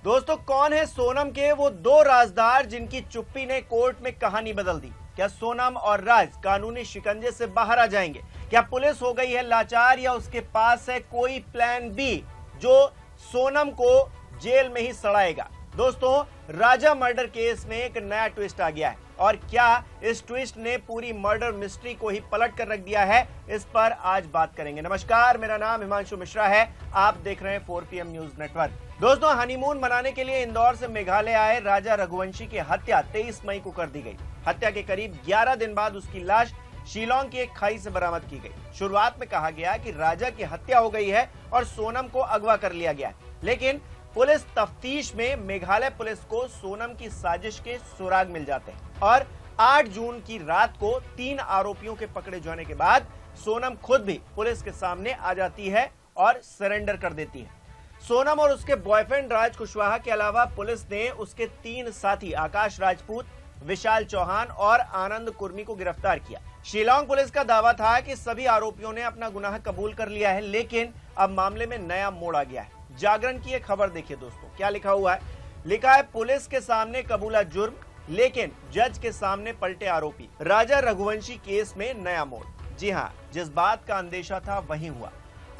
दोस्तों, कौन है सोनम के वो दो राजदार जिनकी चुप्पी ने कोर्ट में कहानी बदल दी? क्या सोनम और राज कानूनी शिकंजे से बाहर आ जाएंगे? क्या पुलिस हो गई है लाचार या उसके पास है कोई प्लान बी जो सोनम को जेल में ही सड़ाएगा? दोस्तों, राजा मर्डर केस में एक नया ट्विस्ट आ गया है और क्या इस ट्विस्ट ने पूरी मर्डर मिस्ट्री को ही पलट कर रख दिया है, इस पर आज बात करेंगे। नमस्कार, मेरा नाम हिमांशु मिश्रा है, आप देख रहे हैं 4 PM न्यूज नेटवर्क। दोस्तों, हनीमून मनाने के लिए इंदौर से मेघालय आए राजा रघुवंशी की हत्या 23 मई को कर दी गई। हत्या के करीब 11 दिन बाद उसकी लाश शिलोंग की एक खाई से बरामद की गई। शुरुआत में कहा गया कि राजा की हत्या हो गई है और सोनम को अगवा कर लिया गया है, लेकिन पुलिस तफ्तीश में मेघालय पुलिस को सोनम की साजिश के सुराग मिल जाते हैं और 8 जून की रात को 3 आरोपियों के पकड़े जाने के बाद सोनम खुद भी पुलिस के सामने आ जाती है और सरेंडर कर देती है। सोनम और उसके बॉयफ्रेंड राज कुशवाहा के अलावा पुलिस ने उसके 3 साथी आकाश राजपूत, विशाल चौहान और आनंद कुर्मी को गिरफ्तार किया। शिलोंग पुलिस का दावा था कि सभी आरोपियों ने अपना गुनाह कबूल कर लिया है, लेकिन अब मामले में नया मोड़ आ गया है। जागरण की एक खबर देखिए दोस्तों, क्या लिखा हुआ है। लिखा है, पुलिस के सामने कबूला जुर्म, लेकिन जज के सामने पलटे आरोपी। राजा रघुवंशी केस में नया मोड़। जी हां, जिस बात का अंदेशा था वही हुआ।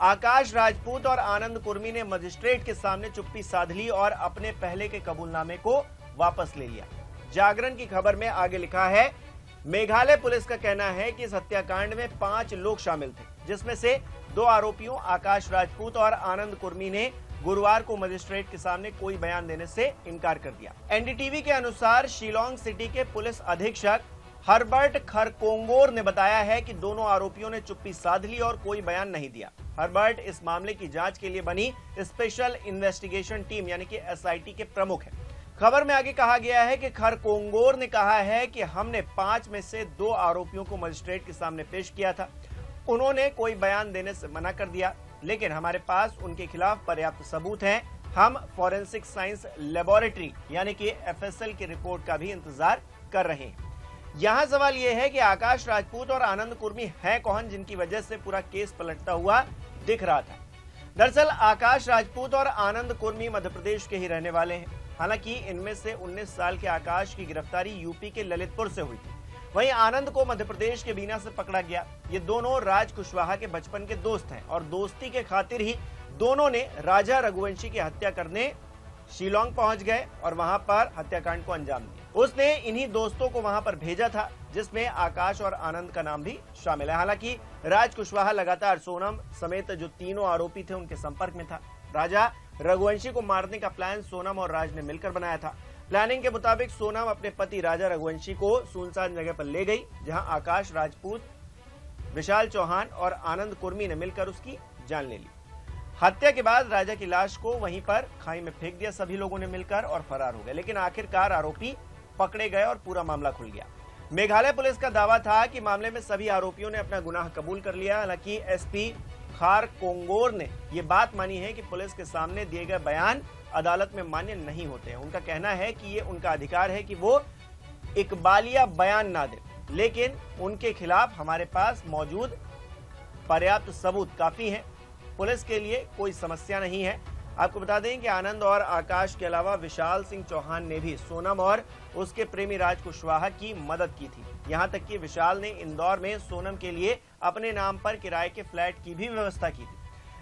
आकाश राजपूत और आनंद कुर्मी ने मजिस्ट्रेट के सामने चुप्पी साध ली और अपने पहले के कबूलनामे को वापस ले लिया। जागरण की खबर में आगे लिखा है, मेघालय पुलिस का कहना है कि इस हत्याकांड में 5 लोग शामिल थे, जिसमें से 2 आरोपियों आकाश राजपूत और आनंद कुर्मी ने गुरुवार को मजिस्ट्रेट के सामने कोई बयान देने से इनकार कर दिया। एनडीटीवी के अनुसार शिलोंग सिटी के पुलिस अधीक्षक हर्बर्ट खरकोंगोर ने बताया है कि दोनों आरोपियों ने चुप्पी साध ली और कोई बयान नहीं दिया। हर्बर्ट इस मामले की जांच के लिए बनी स्पेशल इन्वेस्टिगेशन टीम यानी कि SIT के प्रमुख हैं। खबर में आगे कहा गया है कि खरकोंगोर ने कहा है कि हमने 5 में से 2 आरोपियों को मजिस्ट्रेट के सामने पेश किया था। उन्होंने कोई बयान देने से मना कर दिया, लेकिन हमारे पास उनके खिलाफ पर्याप्त सबूत हैं। हम फॉरेंसिक साइंस लेबोरेटरी यानी कि FSL की रिपोर्ट का भी इंतजार कर रहे हैं। यहां सवाल यह है कि आकाश राजपूत और आनंद कुर्मी हैं कौन जिनकी वजह से पूरा केस पलटता हुआ दिख रहा था। दरअसल आकाश राजपूत और आनंद कुर्मी मध्य प्रदेश के ही रहने वाले हैं। हालांकि इनमें से 19 साल के आकाश की गिरफ्तारी यूपी के ललितपुर से हुई थी। वहीं आनंद को मध्य प्रदेश के बीना से पकड़ा गया। ये दोनों राज कुशवाहा के बचपन के दोस्त हैं और दोस्ती के खातिर ही दोनों ने राजा रघुवंशी की हत्या करने शिलोंग पहुंच गए और वहां पर हत्याकांड को अंजाम दिया। उसने इन्हीं दोस्तों को वहां पर भेजा था, जिसमें आकाश और आनंद का नाम भी शामिल है। हालांकि राज कुशवाहा लगातार सोनम समेत जो तीनों आरोपी थे उनके संपर्क में था। राजा रघुवंशी को मारने का प्लान सोनम और राज ने मिलकर बनाया था। प्लानिंग के मुताबिक सोनम अपने पति राजा रघुवंशी को सुनसान जगह पर ले गई, जहां आकाश राजपूत, विशाल चौहान और आनंद कुर्मी ने मिलकर उसकी जान ले ली। हत्या के बाद राजा की लाश को वहीं पर खाई में फेंक दिया सभी लोगों ने मिलकर और फरार हो गए, लेकिन आखिरकार आरोपी पकड़े गए और पूरा मामला खुल गया। मेघालय पुलिस का दावा था कि मामले में सभी आरोपियों ने अपना गुनाह कबूल कर लिया। हालांकि SP खरकोंगोर ने यह बात मानी है कि पुलिस के सामने दिए गए बयान अदालत में मान्य नहीं होते हैं। उनका कहना है कि ये उनका अधिकार है कि वो इकबालिया बयान ना दे, लेकिन उनके खिलाफ हमारे पास मौजूद पर्याप्त सबूत काफी हैं। पुलिस के लिए कोई समस्या नहीं है। आपको बता दें कि आनंद और आकाश के अलावा विशाल सिंह चौहान ने भी सोनम और उसके प्रेमी राज कुशवाहा की मदद की थी। यहां तक कि विशाल ने इंदौर में सोनम के लिए अपने नाम पर किराए के फ्लैट की भी व्यवस्था की थी।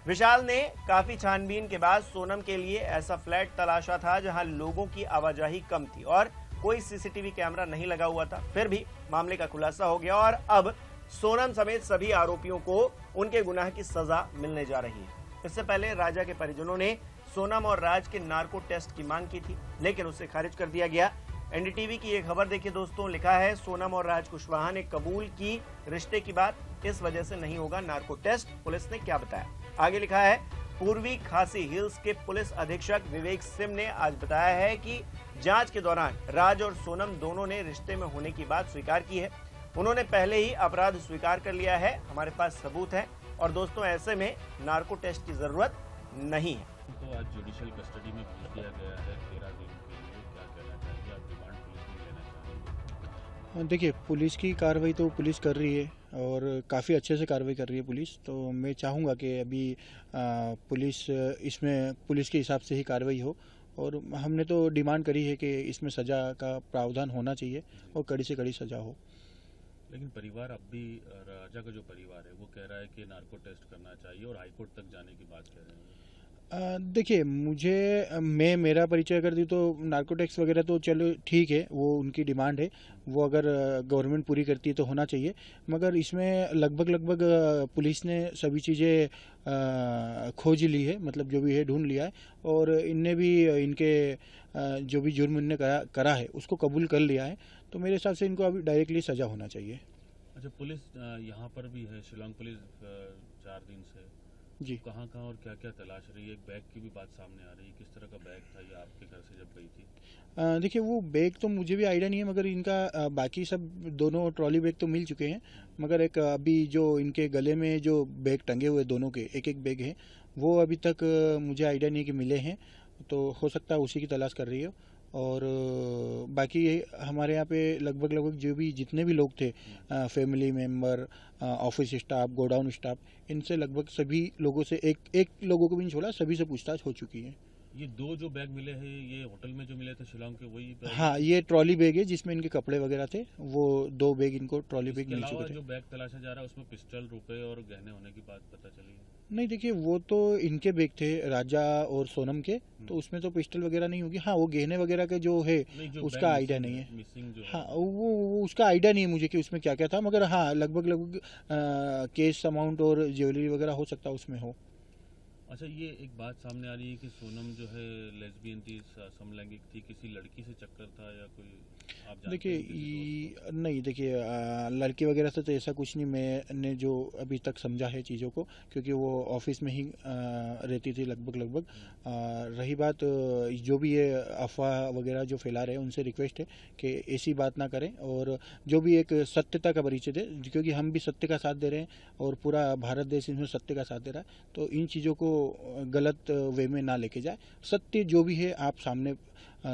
विशाल ने काफी छानबीन के बाद सोनम के लिए ऐसा फ्लैट तलाशा था जहां लोगों की आवाजाही कम थी और कोई CCTV कैमरा नहीं लगा हुआ था। फिर भी मामले का खुलासा हो गया और अब सोनम समेत सभी आरोपियों को उनके गुनाह की सजा मिलने जा रही है। इससे पहले राजा के परिजनों ने सोनम और राज के नार्को टेस्ट की मांग की थी, लेकिन उसे खारिज कर दिया गया। NDTV की एक खबर देखिए दोस्तों, लिखा है, सोनम और राज कुशवाहा ने कबूल की रिश्ते की बात, इस वजह से नहीं होगा नार्को टेस्ट। पुलिस ने क्या बताया, आगे लिखा है, पूर्वी खासी हिल्स के पुलिस अधीक्षक विवेक सिंह ने आज बताया है कि जांच के दौरान राज और सोनम दोनों ने रिश्ते में होने की बात स्वीकार की है। उन्होंने पहले ही अपराध स्वीकार कर लिया है, हमारे पास सबूत है और दोस्तों ऐसे में नार्को टेस्ट की जरूरत नहीं है। तो आज जुडिशियल कस्टडी में भेज दिया गया है 13 दिन के लिए, क्या कहना चाहिए आप? रिमांड पुलिस में लेना चाहेंगे? देखिए, पुलिस की कार्रवाई तो पुलिस कर रही है और काफ़ी अच्छे से कार्रवाई कर रही है पुलिस। तो मैं चाहूँगा कि अभी पुलिस इसमें पुलिस के हिसाब से ही कार्रवाई हो और हमने तो डिमांड करी है कि इसमें सज़ा का प्रावधान होना चाहिए और कड़ी से कड़ी सज़ा हो। लेकिन परिवार अब भी, राजा का जो परिवार है वो कह रहा है कि नार्को टेस्ट करना चाहिए और हाईकोर्ट तक जाने की बात कह रहे हैं। देखिए, मैं मेरा परिचय अगर दूँ तो नार्कोटिक्स वगैरह तो चलो ठीक है, वो उनकी डिमांड है, वो अगर गवर्नमेंट पूरी करती है तो होना चाहिए। मगर इसमें लगभग पुलिस ने सभी चीज़ें खोज ली है, मतलब जो भी है ढूंढ लिया है, और इनने भी इनके जो भी जुर्म इनने करा है उसको कबूल कर लिया है। तो मेरे हिसाब से इनको अभी डायरेक्टली सज़ा होना चाहिए। अच्छा, पुलिस यहाँ पर भी है, शिलोंग पुलिस 4 दिन से जी, कहाँ और क्या क्या तलाश रही है? एक बैग की भी बात सामने आ रही है, किस तरह का बैग था ये आपके घर से जब गई थी? देखिए, वो बैग तो मुझे भी आइडिया नहीं है, मगर इनका बाकी सब दोनों ट्रॉली बैग तो मिल चुके हैं। मगर एक अभी जो इनके गले में जो बैग टंगे हुए दोनों के एक एक बैग है, वो अभी तक मुझे आइडिया नहीं कि मिले हैं, तो हो सकता है उसी की तलाश कर रही हो। और बाकी हमारे यहाँ पे लगभग जो भी जितने भी लोग थे, family member, office staff, godown staff, इनसे लगभग सभी लोगों से एक लोगों को भी नहीं छोड़ा, सभी से पूछताछ हो चुकी है। ये 2 जो बैग मिले हैं, ये होटल में जो मिले थे शिलोंग के, वही बैग? हाँ, ये ट्रॉली बैग है जिसमें इनके कपड़े वगैरह थे, वो 2 बैग इनको ट्रॉली बैग इसके मिल अलावा चुके थे। जो बैग तलाशा जा रहा है उसमें पिस्टल, रुपए और गहने होने की बात पता चली है। नहीं, देखिए, वो तो इनके बैग थे, राजा और सोनम के, तो उसमें तो पिस्टल वगैरह नहीं होगी। हाँ, वो गहने वगैरह के जो है नहीं, जो उसका बैग आइडिया नहीं है। मिसिंग जो हाँ, है। वो उसका आइडिया नहीं है मुझे कि उसमें क्या क्या था, मगर हाँ लगभग कैश अमाउंट और ज्वेलरी वगैरह हो सकता है उसमें हो। अच्छा, ये एक बात सामने आ रही है कि सोनम जो है लेस्बियन थी, समलैंगिक थी, किसी लड़की से चक्कर था या कोई, आप जानते देखिए, हैं किसी दोस्त नहीं, देखिए, लड़की वगैरह से तो ऐसा कुछ नहीं मैंने जो अभी तक समझा है चीज़ों को, क्योंकि वो ऑफिस में ही रहती थी लगभग। रही बात जो भी ये अफवाह वगैरह जो फैला रहे हैं, उनसे रिक्वेस्ट है कि ऐसी बात ना करें, और जो भी एक सत्यता का परिचय दे, क्योंकि हम भी सत्य का साथ दे रहे हैं और पूरा भारत देश इसमें सत्य का साथ दे रहा है। तो इन चीज़ों को गलत वे में ना लेके जाए, सत्य जो भी है आप सामने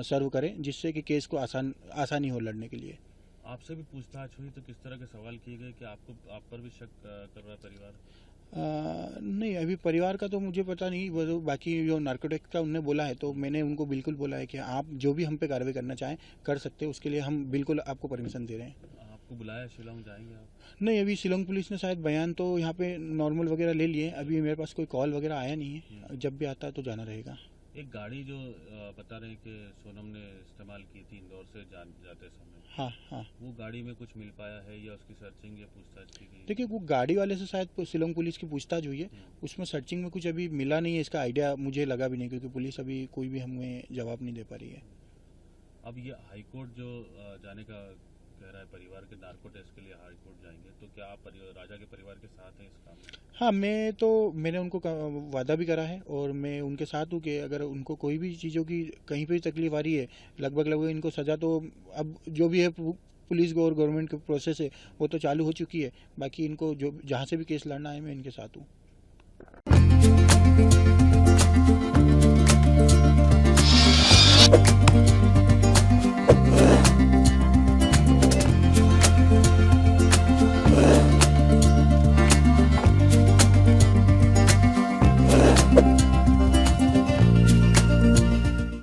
सर्व करें, जिससे कि केस को आसानी हो लड़ने के लिए। आपसे भी पूछताछ हुई तो किस तरह के सवाल किए गए कि आप पर भी शक कर रहा है परिवार? नहीं, अभी परिवार का तो मुझे पता नहीं, वो तो बाकी जो नार्कोटिक्स का उनने बोला है, तो मैंने उनको बिल्कुल बोला है कि आप जो भी हम पे कार्रवाई करना चाहें कर सकते हैं, उसके लिए हम बिल्कुल आपको परमिशन दे रहे हैं। आपको बुलाया, शिलोंग जाएंगे आप? नहीं, अभी शिलोंग पुलिस ने शायद बयान तो यहाँ पे नॉर्मल वगैरह ले लिए, अभी मेरे पास कोई कॉल वगैरह आया नहीं है, जब भी आता है तो जाना रहेगा। एक गाड़ी जो बता रहे हैं कि सोनम ने इस्तेमाल की थी इंदौर से जाते समय, हाँ, वो गाड़ी में कुछ मिल पाया है या उसकी सर्चिंग या पूछताछ की गई? देखिए, वो गाड़ी वाले से शायद शिलोंग पुलिस की पूछताछ हुई है, उसमें सर्चिंग में कुछ अभी मिला नहीं है, इसका आइडिया मुझे लगा भी नहीं, क्योंकि पुलिस अभी कोई भी हमें जवाब नहीं दे पा रही है। अब ये हाईकोर्ट जो जाने का कह रहा है परिवार के, नार्को टेस्ट के लिए हाईकोर्ट जाएंगे, तो क्या आप राजा के परिवार के साथ हैं इस काम में? हाँ, मैंने उनको वादा भी करा है, और मैं उनके साथ हूँ कि अगर उनको कोई भी चीज़ों की कहीं पे भी तकलीफ आ रही है, लगभग इनको सज़ा तो अब जो भी है पुलिस और गवर्नमेंट की प्रोसेस है वो तो चालू हो चुकी है। बाकी इनको जो जहाँ से भी केस लड़ना है, मैं इनके साथ हूँ।